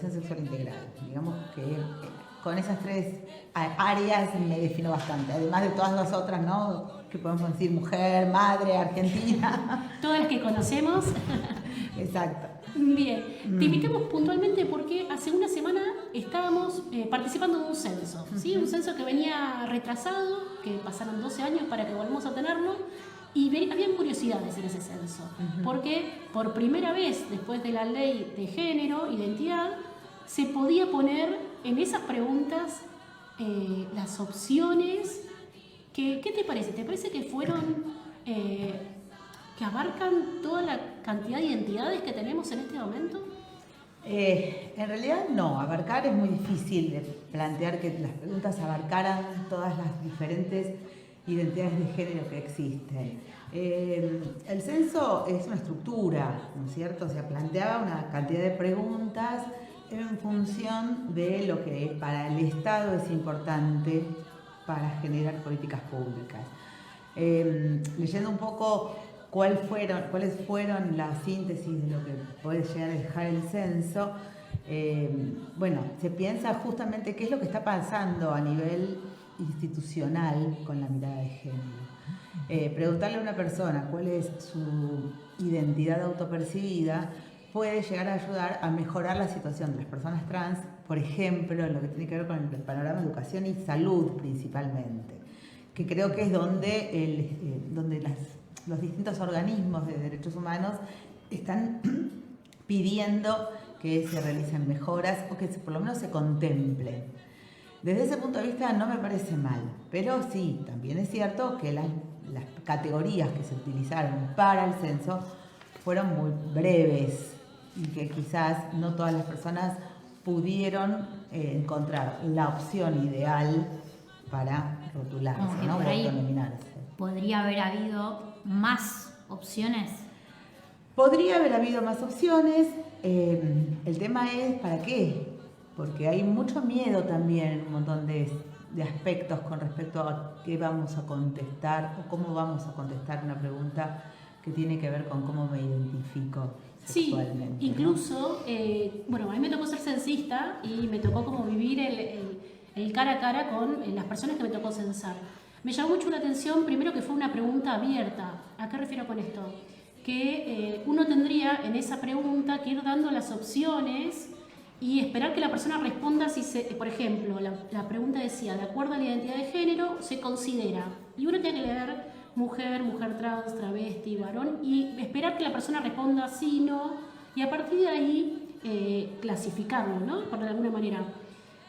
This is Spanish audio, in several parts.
orientación sexual integral. Digamos que con esas tres áreas me defino bastante, además de todas las otras, ¿no? Que podemos decir mujer, madre, argentina. Todas las que conocemos. Exacto. Bien, te invitamos puntualmente porque hace una semana estábamos participando de un censo, ¿sí? Un censo que venía retrasado, que pasaron 12 años para que volvamos a tenerlo, y habían curiosidades en ese censo, porque por primera vez después de la ley de género, identidad, se podía poner en esas preguntas las opciones. ¿Qué te parece? ¿Te parece que fueron... que abarcan toda la cantidad de identidades que tenemos en este momento? En realidad no, abarcar es muy difícil de plantear que las preguntas abarcaran todas las diferentes identidades de género que existen. El censo es una estructura, ¿no es cierto? O sea, planteaba una cantidad de preguntas en función de lo que para el Estado es importante para generar políticas públicas. Leyendo un poco cuáles fueron las síntesis de lo que puede llegar a dejar el censo, bueno, se piensa justamente qué es lo que está pasando a nivel institucional con la mirada de género. Preguntarle a una persona cuál es su identidad autopercibida puede llegar a ayudar a mejorar la situación de las personas trans, por ejemplo, en lo que tiene que ver con el panorama de educación y salud principalmente, que creo que es donde los distintos organismos de derechos humanos están pidiendo que se realicen mejoras o que por lo menos se contemplen. Desde ese punto de vista no me parece mal, pero sí, también es cierto que las categorías que se utilizaron para el censo fueron muy breves y que quizás no todas las personas pudieron encontrar la opción ideal para rotularse, ¿no? O autonominarse. ¿Podría haber habido más opciones? Podría haber habido más opciones. El tema es ¿para qué? Porque hay mucho miedo también en un montón de aspectos con respecto a qué vamos a contestar o cómo vamos a contestar una pregunta que tiene que ver con cómo me identifico sexualmente. Sí, incluso, ¿no? Bueno, a mí me tocó ser censista y me tocó como vivir el cara a cara con las personas que me tocó censar. Me llamó mucho la atención, primero, que fue una pregunta abierta. ¿A qué refiero con esto? Que uno tendría en esa pregunta que ir dando las opciones y esperar que la persona responda si por ejemplo, la pregunta decía, de acuerdo a la identidad de género, se considera. Y uno tiene que leer mujer, mujer trans, travesti, varón, y esperar que la persona responda sí, no, y a partir de ahí clasificarlo, ¿no? Por de alguna manera.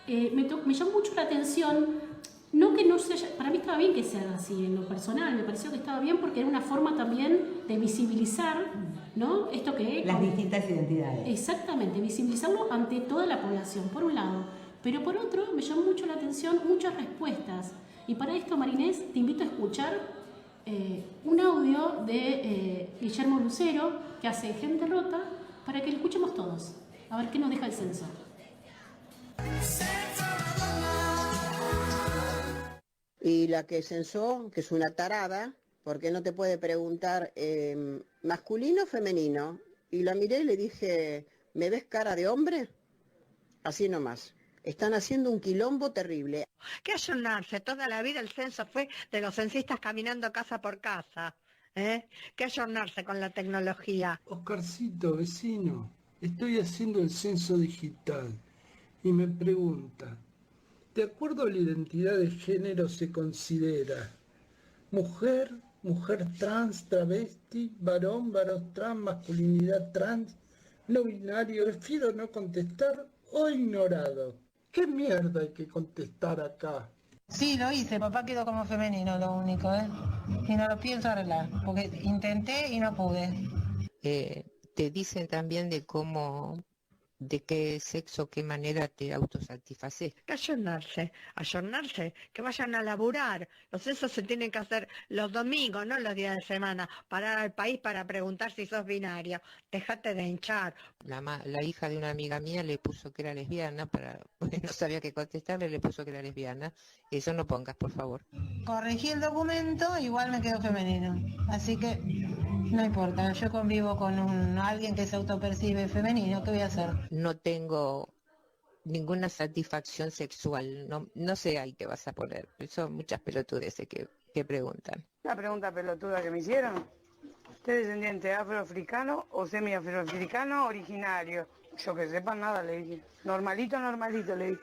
Me llamó mucho la atención. No que no se haya, para mí estaba bien que se haga así en lo personal, me pareció que estaba bien porque era una forma también de visibilizar, ¿no? Esto que... Las distintas identidades. Exactamente, visibilizarlo ante toda la población, por un lado. Pero por otro, me llamó mucho la atención muchas respuestas. Y para esto, Marinés, te invito a escuchar un audio de Guillermo Lucero, que hace Gente Rota, para que lo escuchemos todos. A ver qué nos deja el censo. Y la que censó, que es una tarada, porque no te puede preguntar masculino o femenino. Y la miré y le dije, ¿me ves cara de hombre? Así nomás. Están haciendo un quilombo terrible. ¿Qué ayornarse? Toda la vida el censo fue de los censistas caminando casa por casa. ¿Qué ayornarse con la tecnología? Oscarcito, vecino, estoy haciendo el censo digital y me pregunta, de acuerdo a la identidad de género se considera mujer, mujer trans, travesti, varón, varón trans, masculinidad trans, no binario, prefiero no contestar o ignorado. ¿Qué mierda hay que contestar acá? Sí, lo hice, papá quedó como femenino lo único, y no lo pienso arreglar, porque intenté y no pude. Te dicen también de qué sexo, qué manera te autosatisfaces. ¿Qué ayornarse, que vayan a laburar. Los censos se tienen que hacer los domingos, no los días de semana. Parar al país para preguntar si sos binario. Dejate de hinchar. La hija de una amiga mía le puso que era lesbiana, porque no sabía qué contestarle, le puso que era lesbiana. Eso no pongas, por favor. Corregí el documento, igual me quedó femenino, así que no importa, yo convivo con alguien que se autopercibe femenino, ¿qué voy a hacer? No tengo ninguna satisfacción sexual. No sé ahí qué vas a poner. Son muchas pelotudeces que preguntan. La pregunta pelotuda que me hicieron. ¿Usted es descendiente afroafricano o semi-afroafricano originario? Yo que sepa nada, le dije. Normalito, le dije.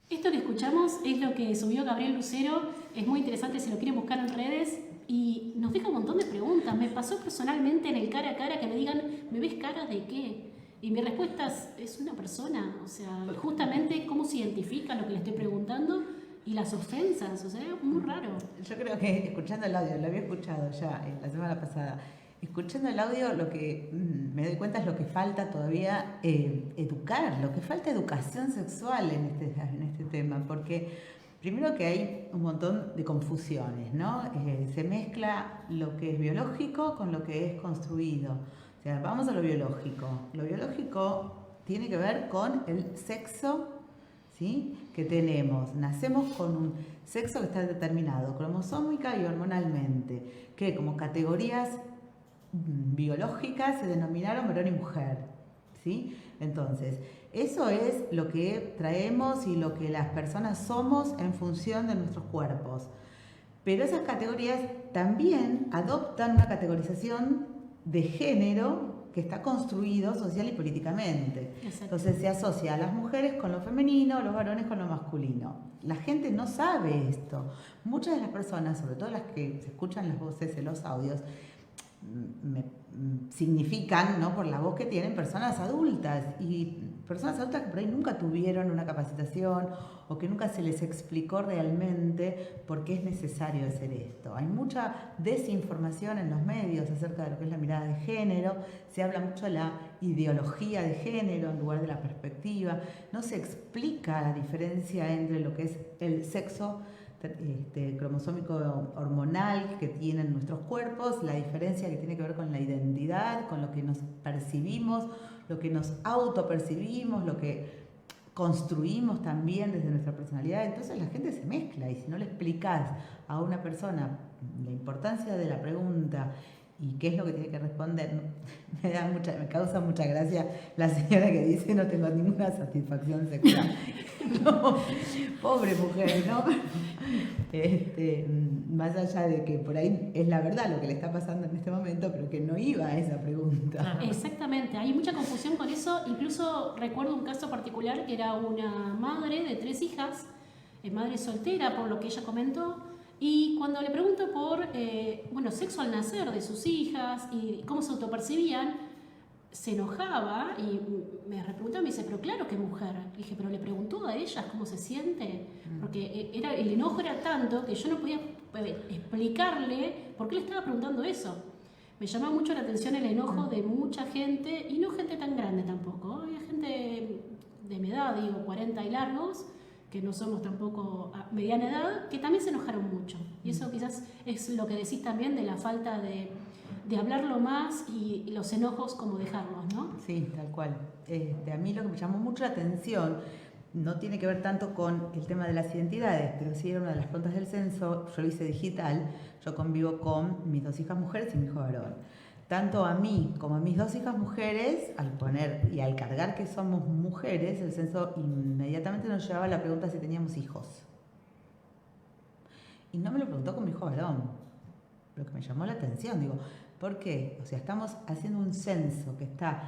Esto que escuchamos es lo que subió Gabriel Lucero, es muy interesante si lo quieren buscar en redes y nos deja un montón de preguntas. Me pasó personalmente en el cara a cara que me digan, ¿me ves cara de qué? Y mi respuesta es una persona, o sea, justamente cómo se identifica lo que le estoy preguntando y las ofensas, o sea, es muy raro. Yo creo que escuchando el audio, lo había escuchado ya la semana pasada, escuchando el audio lo que me doy cuenta es lo que falta todavía educar, lo que falta educación sexual en este tema, porque primero que hay un montón de confusiones, ¿no? Se mezcla lo que es biológico con lo que es construido. O sea, vamos a lo biológico. Lo biológico tiene que ver con el sexo, ¿sí?, que tenemos. Nacemos con un sexo que está determinado cromosómica y hormonalmente, que como categorías biológicas se denominaron varón y mujer, ¿sí? Entonces, eso es lo que traemos y lo que las personas somos en función de nuestros cuerpos. Pero esas categorías también adoptan una categorización de género que está construido social y políticamente. Exacto. Entonces se asocia a las mujeres con lo femenino, a los varones con lo masculino. La gente no sabe esto. Muchas de las personas, sobre todo las que se escuchan las voces en los audios, significan, ¿no?, por la voz que tienen, personas adultas y personas adultas que por ahí nunca tuvieron una capacitación o que nunca se les explicó realmente por qué es necesario hacer esto. Hay mucha desinformación en los medios acerca de lo que es la mirada de género, se habla mucho de la ideología de género en lugar de la perspectiva, no se explica la diferencia entre lo que es el sexo cromosómico hormonal que tienen nuestros cuerpos, la diferencia que tiene que ver con la identidad, con lo que nos percibimos, lo que nos autopercibimos, lo que construimos también desde nuestra personalidad. Entonces la gente se mezcla y si no le explicás a una persona la importancia de la pregunta y qué es lo que tiene que responder, me causa mucha gracia la señora que dice no tengo ninguna satisfacción sexual. No, pobre mujer, ¿no? Más allá de que por ahí es la verdad lo que le está pasando en este momento, pero que no iba a esa pregunta. Exactamente, hay mucha confusión con eso. Incluso recuerdo un caso particular que era una madre de 3 hijas, madre soltera por lo que ella comentó, y cuando le pregunto por sexo al nacer de sus hijas y cómo se autopercibían, se enojaba y me repreguntaba, me dice, pero claro que mujer. Le dije, pero le preguntó a ellas cómo se siente, porque el enojo era tanto que yo no podía explicarle por qué le estaba preguntando eso. Me llama mucho la atención el enojo de mucha gente, y no gente tan grande tampoco. Había gente de mi edad, digo, 40 y largos, que no somos tampoco a mediana edad, que también se enojaron mucho. Y eso quizás es lo que decís también de la falta de hablarlo más y los enojos como dejarlos, ¿no? Sí, tal cual. A mí lo que me llamó mucho la atención no tiene que ver tanto con el tema de las identidades, pero sí era una de las preguntas del censo. Yo lo hice digital, yo convivo con mis 2 hijas mujeres y mi hijo varón. Tanto a mí como a mis 2 hijas mujeres, al poner y al cargar que somos mujeres, el censo inmediatamente nos llevaba a la pregunta si teníamos hijos. Y no me lo preguntó con mi hijo varón, lo que me llamó la atención, digo, ¿por qué? O sea, estamos haciendo un censo que está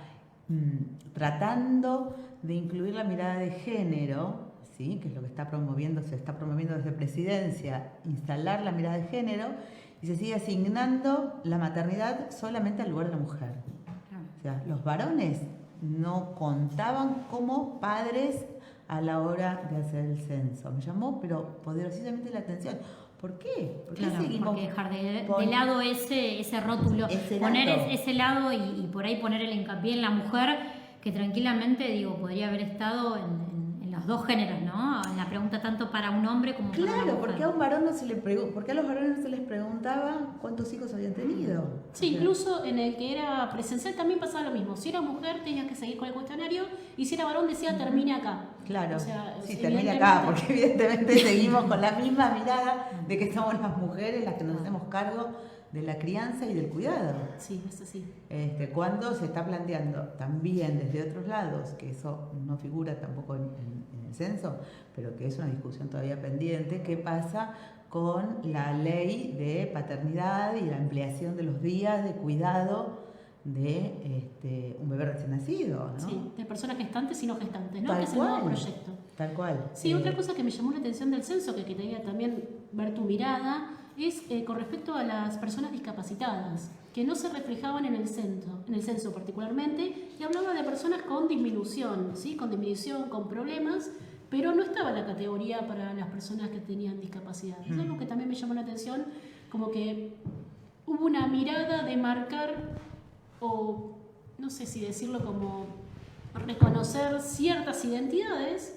tratando de incluir la mirada de género, ¿sí?, que es lo que se está promoviendo desde Presidencia, instalar la mirada de género, y se sigue asignando la maternidad solamente al lugar de la mujer. O sea, los varones no contaban como padres a la hora de hacer el censo. Me llamó, pero poderosamente la atención. ¿Por qué? ¿Por qué seguimos? Porque dejar de lado ese rótulo, poner ese lado y por ahí poner el hincapié en la mujer, que tranquilamente, digo, podría haber estado en los 2 géneros, ¿no? En la pregunta tanto para un hombre como para una mujer. Claro, porque a un varón porque a los varones no se les preguntaba cuántos hijos habían tenido. Sí, incluso en el que era presencial también pasaba lo mismo. Si era mujer tenías que seguir con el cuestionario, y si era varón decía termine acá. Claro, o sea, sí, termine acá, porque evidentemente seguimos con la misma mirada de que somos las mujeres las que nos hacemos cargo de la crianza y del cuidado. Sí, es así. Cuando se está planteando también desde otros lados, que eso no figura tampoco en el censo, pero que es una discusión todavía pendiente, ¿qué pasa con la ley de paternidad y la ampliación de los días de cuidado de un bebé recién nacido, ¿no? Sí, de personas gestantes y no gestantes, ¿no? Tal Que es el cual. nuevo proyecto. Tal cual. Sí, otra cosa que me llamó la atención del censo, que quería también ver tu mirada, es con respecto a las personas discapacitadas, que no se reflejaban en el censo particularmente, y hablaba de personas con disminución, ¿sí? Con disminución, con problemas, pero no estaba en la categoría para las personas que tenían discapacidad. Es algo que también me llamó la atención, como que hubo una mirada de marcar, o no sé si decirlo, como reconocer ciertas identidades,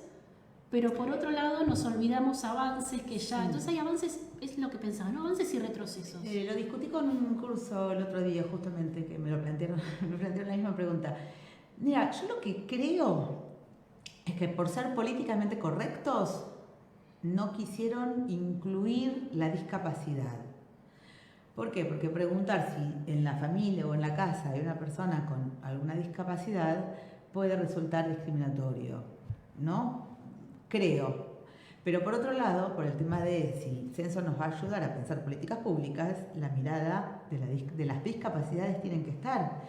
pero por otro lado nos olvidamos avances que ya... Entonces hay avances, es lo que pensaba, ¿no? Avances y retrocesos. Lo discutí con un curso el otro día justamente, que me plantearon la misma pregunta. Mira, yo lo que creo es que por ser políticamente correctos no quisieron incluir la discapacidad. ¿Por qué? Porque preguntar si en la familia o en la casa hay una persona con alguna discapacidad puede resultar discriminatorio, ¿no? Creo. Pero por otro lado, por el tema de si el censo nos va a ayudar a pensar políticas públicas, la mirada de las discapacidades tienen que estar.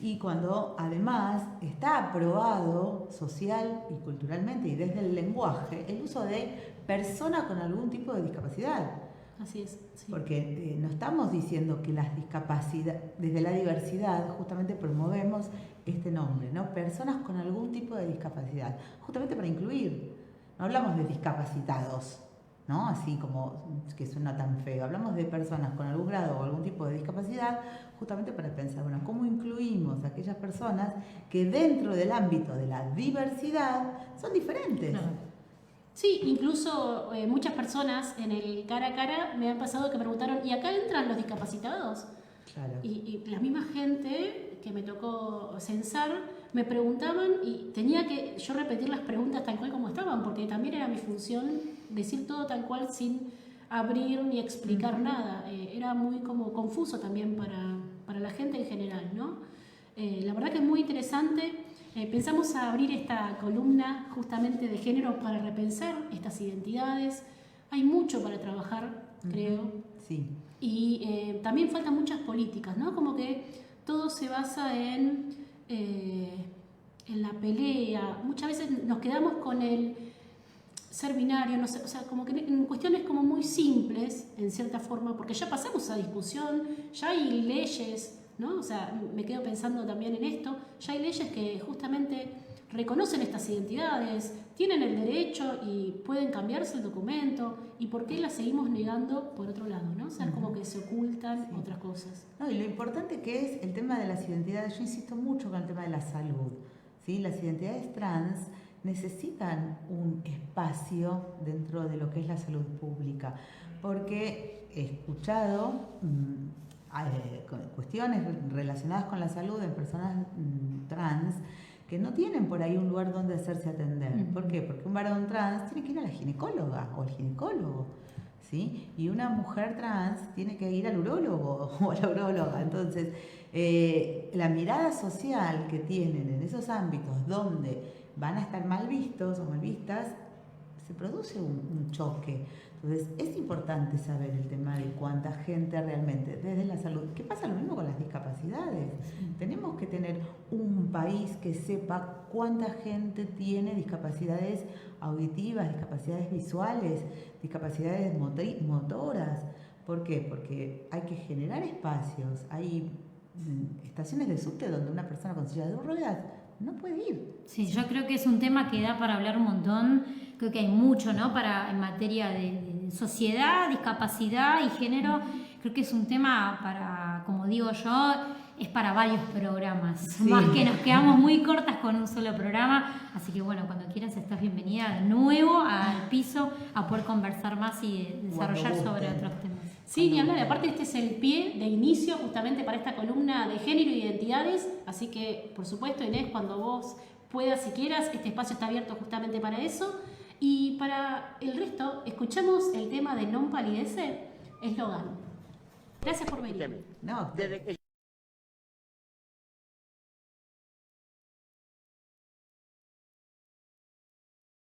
Y cuando además está aprobado social y culturalmente y desde el lenguaje el uso de persona con algún tipo de discapacidad. Así es. Sí. Porque no estamos diciendo que las discapacidades, desde la diversidad justamente promovemos este nombre, ¿no? Personas con algún tipo de discapacidad, justamente para incluir. No hablamos de discapacitados, ¿no? Así como que suena tan feo. Hablamos de personas con algún grado o algún tipo de discapacidad, justamente para pensar, bueno, ¿cómo incluimos a aquellas personas que dentro del ámbito de la diversidad son diferentes? Claro. Sí, incluso muchas personas en el cara a cara me han pasado que preguntaron, ¿y acá entran los discapacitados? Claro. Y la misma gente que me tocó censar me preguntaban y tenía que yo repetir las preguntas tal cual como estaban, porque también era mi función decir todo tal cual sin abrir ni explicar nada. Era muy como confuso también para la gente en general, ¿no? La verdad que es muy interesante. Pensamos a abrir esta columna justamente de género para repensar estas identidades. Hay mucho para trabajar, creo. Sí. Y también faltan muchas políticas, ¿no? Como que todo se basa en la pelea. Muchas veces nos quedamos con el ser binario, no sé, o sea, como que en cuestiones como muy simples, en cierta forma, porque ya pasamos esa discusión, ya hay leyes, ¿no? O sea, me quedo pensando también en esto, ya hay leyes que justamente reconocen estas identidades, tienen el derecho y pueden cambiarse el documento, y por qué las seguimos negando por otro lado, ¿no? O sea, como que se ocultan otras cosas. No, y lo importante que es el tema de las identidades, yo insisto mucho con el tema de la salud, ¿sí? Las identidades trans necesitan un espacio dentro de lo que es la salud pública, porque he escuchado cuestiones relacionadas con la salud en personas trans que no tienen por ahí un lugar donde hacerse atender. ¿Por qué? Porque un varón trans tiene que ir a la ginecóloga o al ginecólogo, ¿sí? Y una mujer trans tiene que ir al urólogo o a la uróloga. Entonces, la mirada social que tienen en esos ámbitos donde van a estar mal vistos o mal vistas, se produce un choque. Entonces, es importante saber el tema de cuánta gente realmente, desde la salud, ¿qué pasa lo mismo con las discapacidades? Tenemos que tener un país que sepa cuánta gente tiene discapacidades auditivas, discapacidades visuales, discapacidades motoras. ¿Por qué? Porque hay que generar espacios, hay estaciones de subte donde una persona con silla de ruedas no puede ir. Sí, yo creo que es un tema que da para hablar un montón. Creo que hay mucho, ¿no? En materia de sociedad, discapacidad y género. Creo que es un tema para, como digo yo, es para varios programas. Sí. Más que nos quedamos muy cortas con un solo programa. Así que bueno, cuando quieras estás bienvenida de nuevo al piso a poder conversar más y desarrollar sobre otros temas. Sí, ni hablar. Aparte, este es el pie de inicio justamente para esta columna de género y identidades. Así que, por supuesto, Inés, cuando vos puedas, si quieras, este espacio está abierto justamente para eso. Y para el resto, escuchamos el tema de Non Palidece, eslogan. Gracias por venir. Escúcheme, No, desde que